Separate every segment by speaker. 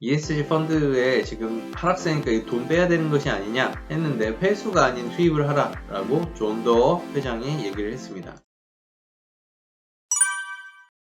Speaker 1: ESG 펀드에 지금 하락세니까 돈 빼야 되는 것이 아니냐 했는데 회수가 아닌 투입을 하라 라고 존 도어 회장이 얘기를 했습니다.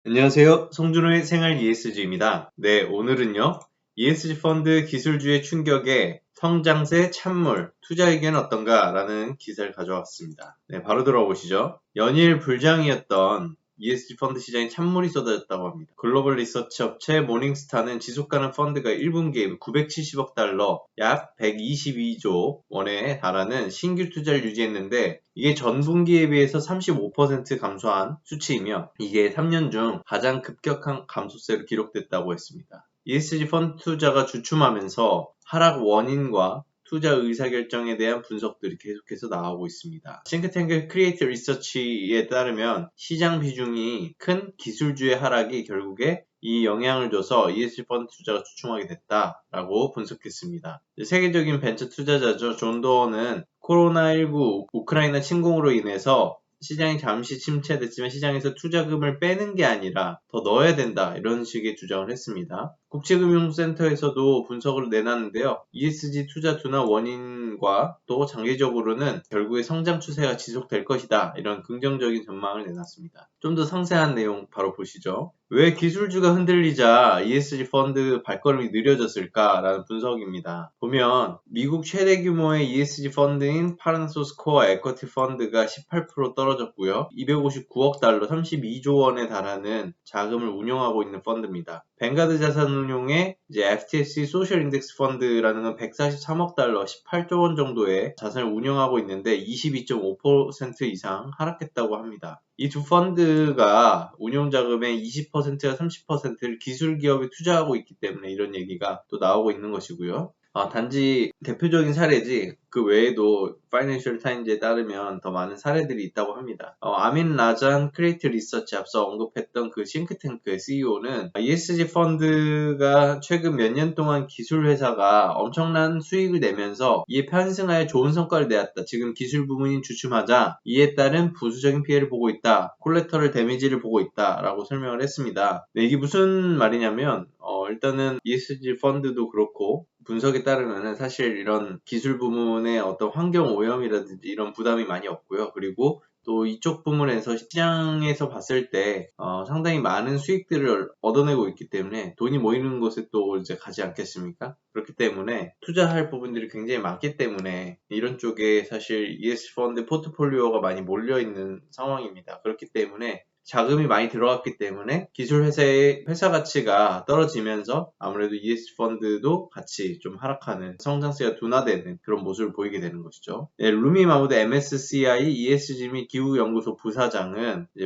Speaker 1: 안녕하세요. 송준호의 생활 ESG입니다. 네, 오늘은요. ESG 펀드 기술주의 충격에 성장세 찬물, 투자 의견 어떤가? 라는 기사를 가져왔습니다. 네, 바로 들어보시죠. 연일 불장이었던 ESG 펀드 시장에 찬물이 쏟아졌다고 합니다. 글로벌 리서치 업체 모닝스타는 지속가능 펀드가 1분기에 970억 달러, 약 122조 원에 달하는 신규 투자를 유지했는데 이게 전분기에 비해서 35% 감소한 수치이며 이게 3년 중 가장 급격한 감소세로 기록됐다고 했습니다. ESG 펀드 투자가 주춤하면서 하락 원인과 투자 의사결정에 대한 분석들이 계속해서 나오고 있습니다. 싱크탱크 크리에이터 리서치에 따르면 시장 비중이 큰 기술주의 하락이 결국에 이 영향을 줘서 ESG 펀드 투자가 주춤하게 됐다라고 분석했습니다. 세계적인 벤처 투자자죠. 존 도어는 코로나19 우크라이나 침공으로 인해서 시장이 잠시 침체됐지만 시장에서 투자금을 빼는 게 아니라 더 넣어야 된다 이런 식의 주장을 했습니다. 국제금융센터에서도 분석을 내놨는데요. ESG 투자 둔화 원인과 또 장기적으로는 결국에 성장 추세가 지속될 것이다 이런 긍정적인 전망을 내놨습니다. 좀 더 상세한 내용 바로 보시죠. 왜 기술주가 흔들리자 ESG 펀드 발걸음이 느려졌을까라는 분석입니다. 보면 미국 최대 규모의 ESG 펀드인 파라나소스 코어 에쿼티 펀드가 18% 떨어졌고요. 259억 달러 32조 원에 달하는 자금을 운용하고 있는 펀드입니다. 뱅가드 자산운용의 FTSE 소셜 인덱스 펀드라는 건 143억 달러 18조 원 정도의 자산을 운영하고 있는데 22.5% 이상 하락했다고 합니다. 이 두 펀드가 운용자금의 20%와 30%를 기술기업에 투자하고 있기 때문에 이런 얘기가 또 나오고 있는 것이고요. 단지 대표적인 사례지 그 외에도 파이낸셜 타임즈에 따르면 더 많은 사례들이 있다고 합니다. 아민 라잔 크리에이터 리서치 앞서 언급했던 그 싱크탱크의 CEO는 ESG 펀드가 최근 몇 년 동안 기술 회사가 엄청난 수익을 내면서 이에 편승하여 좋은 성과를 내었다. 지금 기술 부문이 주춤하자 이에 따른 부수적인 피해를 보고 있다. 콜레터럴 데미지를 보고 있다. 라고 설명을 했습니다. 네, 이게 무슨 말이냐면 일단은 ESG 펀드도 그렇고 분석에 따르면 사실 이런 기술 부문의 어떤 환경 오염이라든지 이런 부담이 많이 없고요. 그리고 또 이쪽 부문에서 시장에서 봤을 때 상당히 많은 수익들을 얻어내고 있기 때문에 돈이 모이는 곳에 또 이제 가지 않겠습니까? 그렇기 때문에 투자할 부분들이 굉장히 많기 때문에 이런 쪽에 사실 ESG 펀드 포트폴리오가 많이 몰려있는 상황입니다. 그렇기 때문에 자금이 많이 들어갔기 때문에 기술 회사의 회사 가치가 떨어지면서 아무래도 ESG 펀드도 같이 좀 하락하는 성장세가 둔화되는 그런 모습을 보이게 되는 것이죠. 네, 루미 마무드 MSCI ESG 및 기후연구소 부사장은 이제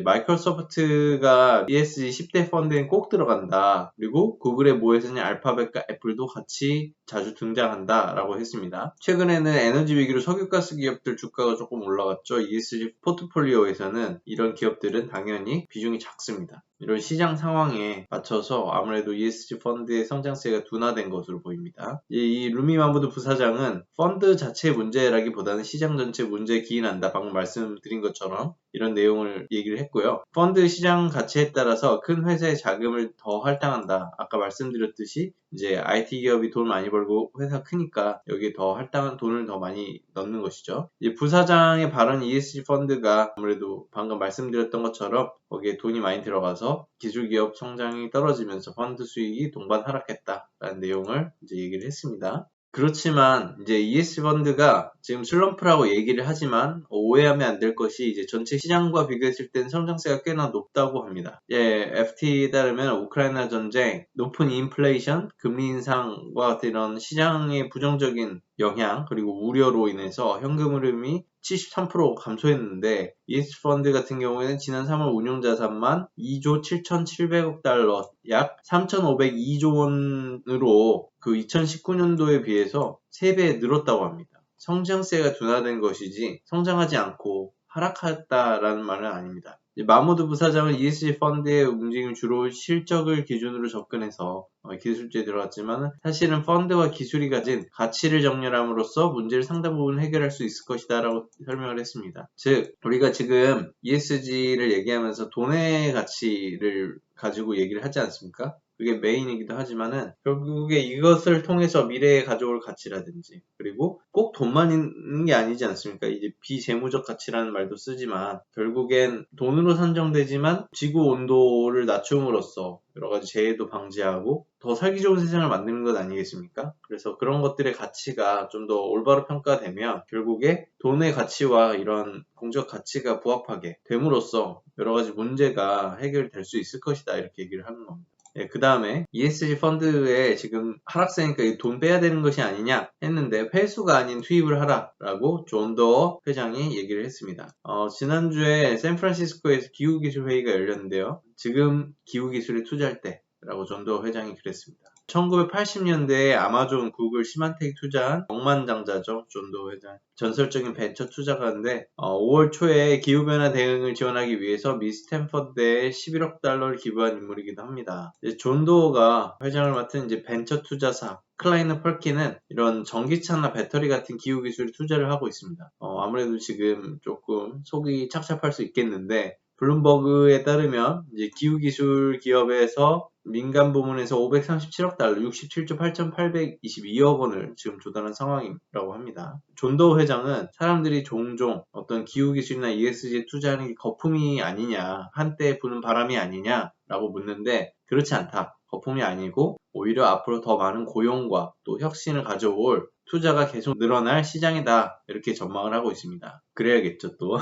Speaker 1: 마이크로소프트가 ESG 10대 펀드에 꼭 들어간다. 그리고 구글의 모회사인 알파벳과 애플도 같이 자주 등장한다 라고 했습니다. 최근에는 에너지 위기로 석유가스 기업들 주가가 조금 올라갔죠. ESG 포트폴리오에서는 이런 기업들은 당연히 비중이 작습니다. 이런 시장 상황에 맞춰서 아무래도 ESG 펀드의 성장세가 둔화된 것으로 보입니다. 이 루미 마무드 부사장은 펀드 자체의 문제라기보다는 시장 전체 문제에 기인한다. 방금 말씀드린 것처럼 이런 내용을 얘기를 했고요. 펀드 시장 가치에 따라서 큰 회사의 자금을 더 할당한다. 아까 말씀드렸듯이 이제 IT 기업이 돈 많이 벌고 회사 크니까 여기에 더 할당한 돈을 더 많이 넣는 것이죠. 이제 부사장의 발언 ESG 펀드가 아무래도 방금 말씀드렸던 것처럼 거기에 돈이 많이 들어가서 기술기업 성장이 떨어지면서 펀드 수익이 동반 하락했다라는 내용을 이제 얘기를 했습니다. 그렇지만 이제 ESG 펀드가 지금 슬럼프라고 얘기를 하지만 오해하면 안 될 것이 이제 전체 시장과 비교했을 때는 성장세가 꽤나 높다고 합니다. FT에 따르면 우크라이나 전쟁, 높은 인플레이션, 금리 인상과 같은 이런 시장의 부정적인 영향 그리고 우려로 인해서 현금 흐름이 73% 감소했는데 ESG 펀드 같은 경우에는 지난 3월 운용 자산만 2조 7,700억 달러 약 3,502조 원으로 그 2019년도에 비해서 3배 늘었다고 합니다. 성장세가 둔화된 것이지 성장하지 않고 하락했다라는 말은 아닙니다. 마무드 부사장은 ESG 펀드의 움직임 주로 실적을 기준으로 접근해서 기술주에 들어갔지만 사실은 펀드와 기술이 가진 가치를 정렬함으로써 문제를 상당 부분 해결할 수 있을 것이다 라고 설명을 했습니다. 즉 우리가 지금 ESG를 얘기하면서 돈의 가치를 가지고 얘기를 하지 않습니까? 그게 메인이기도 하지만은 결국에 이것을 통해서 미래에 가져올 가치라든지 그리고 꼭 돈만 있는 게 아니지 않습니까? 이제 비재무적 가치라는 말도 쓰지만 결국엔 돈으로 산정되지만 지구 온도를 낮춤으로써 여러 가지 재해도 방지하고 더 살기 좋은 세상을 만드는 것 아니겠습니까? 그래서 그런 것들의 가치가 좀 더 올바로 평가되면 결국에 돈의 가치와 이런 공적 가치가 부합하게 됨으로써 여러 가지 문제가 해결될 수 있을 것이다 이렇게 얘기를 하는 겁니다. 그 다음에 ESG 펀드에 지금 하락세니까 돈 빼야 되는 것이 아니냐 했는데 회수가 아닌 투입을 하라 라고 존 도어 회장이 얘기를 했습니다. 지난주에 샌프란시스코에서 기후기술회의가 열렸는데요. 지금 기후기술에 투자할 때 라고 존 도어 회장이 그랬습니다. 1980년대에 아마존, 구글, 시만텍이 투자한 억만장자죠. 존 도어 회장. 전설적인 벤처 투자가인데 5월 초에 기후변화 대응을 지원하기 위해서 미 스탠퍼드대에 11억 달러를 기부한 인물이기도 합니다. 존 도어가 회장을 맡은 이제 벤처 투자사 클라이너 펄킨은 이런 전기차나 배터리 같은 기후 기술에 투자를 하고 있습니다. 아무래도 지금 조금 속이 착잡할 수 있겠는데 블룸버그에 따르면 이제 기후기술 기업에서 민간 부문에서 537억 달러, 67조 8,822억 원을 지금 조달한 상황이라고 합니다. 존 도어 회장은 사람들이 종종 어떤 기후기술이나 ESG에 투자하는 게 거품이 아니냐, 한때 부는 바람이 아니냐라고 묻는데 그렇지 않다. 거품이 아니고 오히려 앞으로 더 많은 고용과 또 혁신을 가져올 투자가 계속 늘어날 시장이다. 이렇게 전망을 하고 있습니다. 그래야겠죠, 또.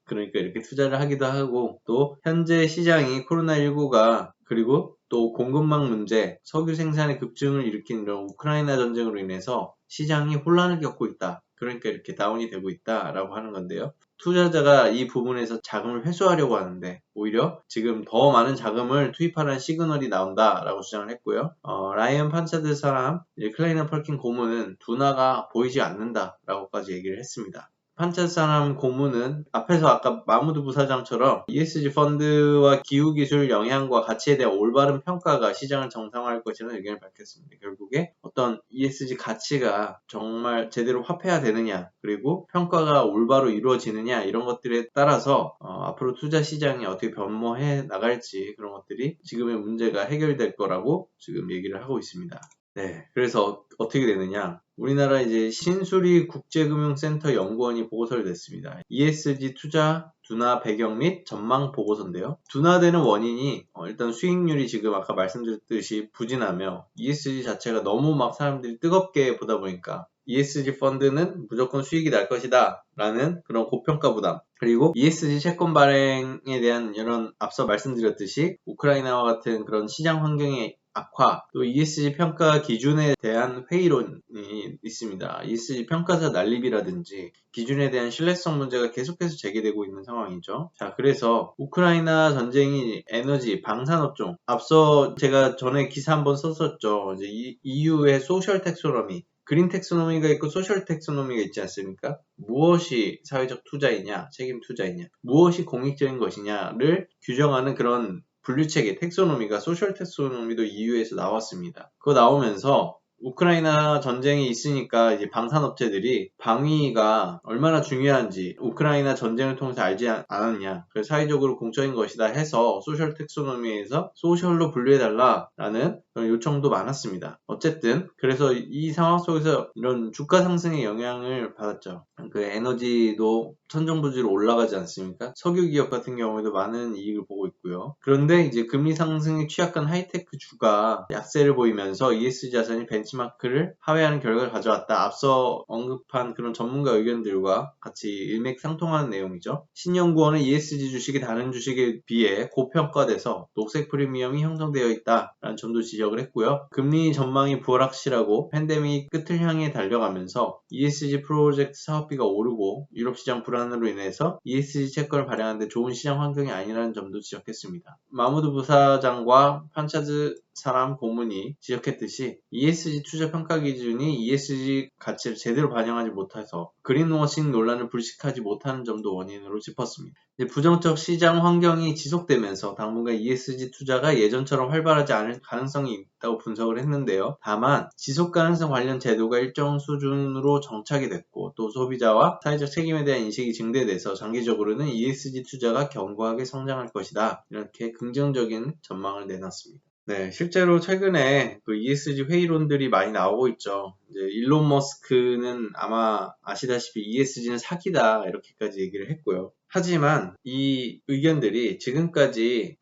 Speaker 1: 그러니까 이렇게 투자를 하기도 하고 또 현재 시장이 코로나19가 그리고 또 공급망 문제, 석유 생산의 급증을 일으킨 이런 우크라이나 전쟁으로 인해서 시장이 혼란을 겪고 있다. 그러니까 이렇게 다운이 되고 있다라고 하는 건데요. 투자자가 이 부분에서 자금을 회수하려고 하는데 오히려 지금 더 많은 자금을 투입하라는 시그널이 나온다라고 주장을 했고요. 라이언 판차드 사람, 클라이너 펄킨 고문은 둔화가 보이지 않는다라고까지 얘기를 했습니다. 판차드 사람 고문은 앞에서 아까 마무드 부사장처럼 ESG 펀드와 기후기술 영향과 가치에 대한 올바른 평가가 시장을 정상화할 것이라는 의견을 밝혔습니다. 결국에 어떤 ESG 가치가 정말 제대로 화폐화되느냐 그리고 평가가 올바로 이루어지느냐 이런 것들에 따라서 앞으로 투자 시장이 어떻게 변모해 나갈지 그런 것들이 지금의 문제가 해결될 거라고 지금 얘기를 하고 있습니다. 네, 그래서 어떻게 되느냐? 우리나라 이제 신수리 국제금융센터 연구원이 보고서를 냈습니다. ESG 투자 둔화 배경 및 전망 보고서인데요. 둔화되는 원인이 일단 수익률이 지금 아까 말씀드렸듯이 부진하며 ESG 자체가 너무 막 사람들이 뜨겁게 보다 보니까 ESG 펀드는 무조건 수익이 날 것이다 라는 그런 고평가 부담 그리고 ESG 채권 발행에 대한 이런 앞서 말씀드렸듯이 우크라이나와 같은 그런 시장 환경의 악화, 또 ESG 평가 기준에 대한 회의론이 있습니다. ESG 평가사 난립이라든지 기준에 대한 신뢰성 문제가 계속해서 제기되고 있는 상황이죠. 자, 그래서 우크라이나 전쟁이 에너지, 방산업종, 앞서 제가 전에 기사 한번 썼었죠. 이제 EU의 소셜 텍소노미, 그린 텍소노미가 있고 소셜 텍소노미가 있지 않습니까? 무엇이 사회적 투자이냐, 책임 투자이냐, 무엇이 공익적인 것이냐를 규정하는 그런 분류체계 텍소노미가 소셜 텍소노미도 EU에서 나왔습니다. 그거 나오면서 우크라이나 전쟁이 있으니까 이제 방산업체들이 방위가 얼마나 중요한지 우크라이나 전쟁을 통해서 알지 않았냐. 그래서 사회적으로 공적인 것이다 해서 소셜 텍소노미에서 소셜로 분류해달라라는 그런 요청도 많았습니다. 어쨌든 그래서 이 상황 속에서 이런 주가 상승의 영향을 받았죠. 그 에너지도 천정부지로 올라가지 않습니까? 석유 기업 같은 경우에도 많은 이익을 보고 있고요. 그런데 이제 금리 상승에 취약한 하이테크 주가 약세를 보이면서 ESG 자산이 벤치마크를 하회하는 결과를 가져왔다. 앞서 언급한 그런 전문가 의견들과 같이 일맥상통하는 내용이죠. 신연구원은 ESG 주식이 다른 주식에 비해 고평가돼서 녹색 프리미엄이 형성되어 있다라는 점도 지적을 했고요. 금리 전망이 불확실하고 팬데믹 끝을 향해 달려가면서 ESG 프로젝트 사업비가 오르고 유럽 시장 불안으로 인해서 ESG 채권을 발행하는데 좋은 시장 환경이 아니라는 점도 지적했습니다. 마무드 부사장과 판차드 사람 고문이 지적했듯이 ESG 투자 평가 기준이 ESG 가치를 제대로 반영하지 못해서 그린워싱 논란을 불식하지 못하는 점도 원인으로 짚었습니다. 부정적 시장 환경이 지속되면서 당분간 ESG 투자가 예전처럼 활발하지 않을 가능성이 있다고 분석을 했는데요. 다만 지속 가능성 관련 제도가 일정 수준으로 정착이 됐고 또 소비자와 사회적 책임에 대한 인식이 증대돼서 장기적으로는 ESG 투자가 견고하게 성장할 것이다. 이렇게 긍정적인 전망을 내놨습니다. 네, 실제로 최근에 그 ESG 회의론들이 많이 나오고 있죠. 이제 일론 머스크는 아마 아시다시피 ESG는 사기다 이렇게까지 얘기를 했고요. 하지만 이 의견들이 지금까지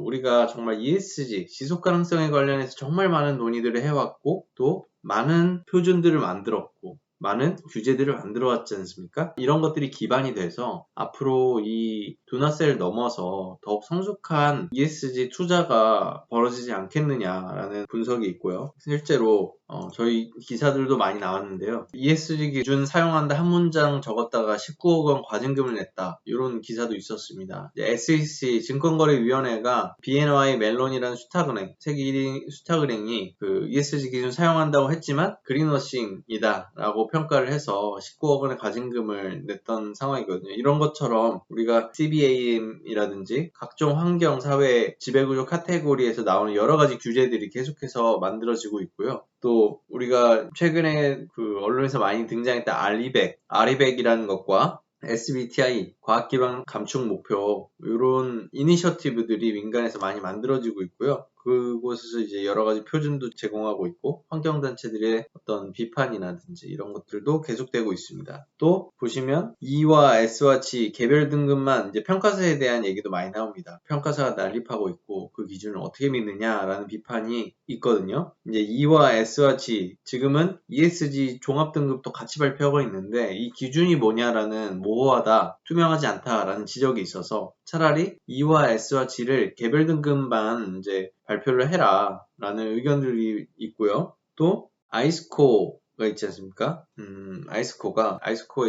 Speaker 1: 우리가 정말 ESG, 지속 가능성에 관련해서 정말 많은 논의들을 해왔고 또 많은 표준들을 만들었고 많은 규제들을 만들어 왔지 않습니까? 이런 것들이 기반이 돼서 앞으로 이 두나셀을 넘어서 더욱 성숙한 ESG 투자가 벌어지지 않겠느냐라는 분석이 있고요. 실제로 저희 기사들도 많이 나왔는데요. ESG 기준 사용한다 한 문장 적었다가 19억 원 과징금을 냈다. 이런 기사도 있었습니다. SEC 증권거래위원회가 BNY 멜론이라는 수탁은행, 세계 1위 수탁은행이 ESG 기준 사용한다고 했지만 그린워싱이다 라고 평가를 해서 19억 원의 과징금을 냈던 상황이거든요. 이런 것처럼 우리가 CBAM이라든지 각종 환경, 사회, 지배구조 카테고리에서 나오는 여러 가지 규제들이 계속해서 만들어지고 있고요. 또 우리가 최근에 언론에서 많이 등장했던 REBAC이라는 것과 SBTI, 과학기반 감축 목표, 이런 이니셔티브들이 민간에서 많이 만들어지고 있고요. 그곳에서 이제 여러 가지 표준도 제공하고 있고, 환경단체들의 어떤 비판이라든지 이런 것들도 계속되고 있습니다. 또 보시면 E와 S와 G 개별 등급만 이제 평가사에 대한 얘기도 많이 나옵니다. 평가사가 난립하고 있고 그 기준을 어떻게 믿느냐라는 비판이 있거든요. 이제 E와 S와 G, 지금은 ESG 종합 등급도 같이 발표하고 있는데 이 기준이 뭐냐라는 모호하다, 투명하지 않다라는 지적이 있어서 차라리 E와 S와 G를 개별 등급만 이제 발표를 해라 라는 의견들이 있고요. 또 아이스코가 있지 않습니까? 아이스코가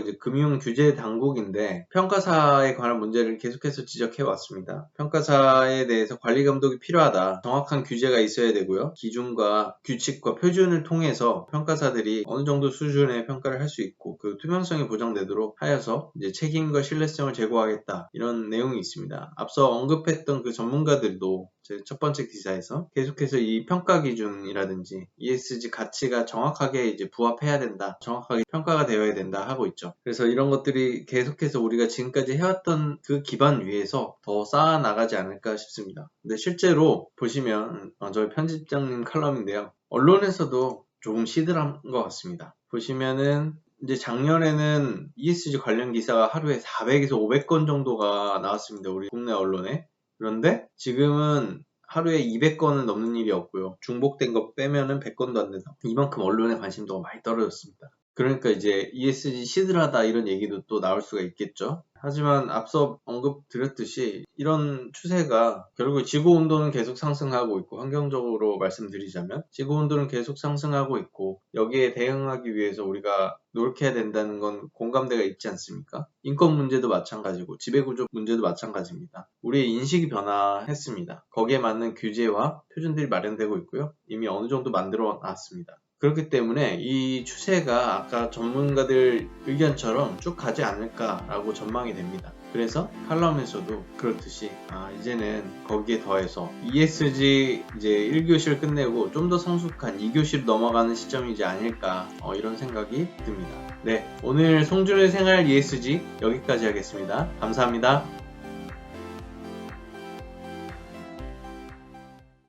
Speaker 1: 이제 금융 규제 당국인데 평가사에 관한 문제를 계속해서 지적해 왔습니다. 평가사에 대해서 관리 감독이 필요하다. 정확한 규제가 있어야 되고요. 기준과 규칙과 표준을 통해서 평가사들이 어느 정도 수준의 평가를 할 수 있고 그 투명성이 보장되도록 하여서 이제 책임과 신뢰성을 제고하겠다. 이런 내용이 있습니다. 앞서 언급했던 그 전문가들도 제 첫 번째 기사에서 계속해서 이 평가 기준이라든지 ESG 가치가 정확하게 이제 부합해야 된다. 정확하게 평가가 되어야 된다 하고 있죠. 그래서 이런 것들이 계속해서 우리가 지금까지 해왔던 그 기반 위에서 더 쌓아 나가지 않을까 싶습니다. 근데 실제로 보시면 저희 편집장님 칼럼인데요. 언론에서도 조금 시들한 것 같습니다. 보시면은 이제 작년에는 ESG 관련 기사가 하루에 400에서 500건 정도가 나왔습니다. 우리 국내 언론에. 그런데 지금은 하루에 200건은 넘는 일이 없고요. 중복된 거 빼면은 100건도 안 된다. 이만큼 언론의 관심도가 많이 떨어졌습니다. 그러니까 이제 ESG 시들하다 이런 얘기도 또 나올 수가 있겠죠. 하지만 앞서 언급드렸듯이 이런 추세가 결국 지구온도는 계속 상승하고 있고, 환경적으로 말씀드리자면 지구온도는 계속 상승하고 있고 여기에 대응하기 위해서 우리가 노력해야 된다는 건 공감대가 있지 않습니까? 인권 문제도 마찬가지고 지배구조 문제도 마찬가지입니다. 우리의 인식이 변화했습니다. 거기에 맞는 규제와 표준들이 마련되고 있고요. 이미 어느 정도 만들어 놨습니다. 그렇기 때문에 이 추세가 아까 전문가들 의견처럼 쭉 가지 않을까라고 전망이 됩니다. 그래서 칼럼에서도 그렇듯이 이제는 거기에 더해서 ESG 이제 1교시를 끝내고 좀 더 성숙한 2교시로 넘어가는 시점이지 않을까 이런 생각이 듭니다. 네, 오늘 송준호의 생활 ESG 여기까지 하겠습니다. 감사합니다.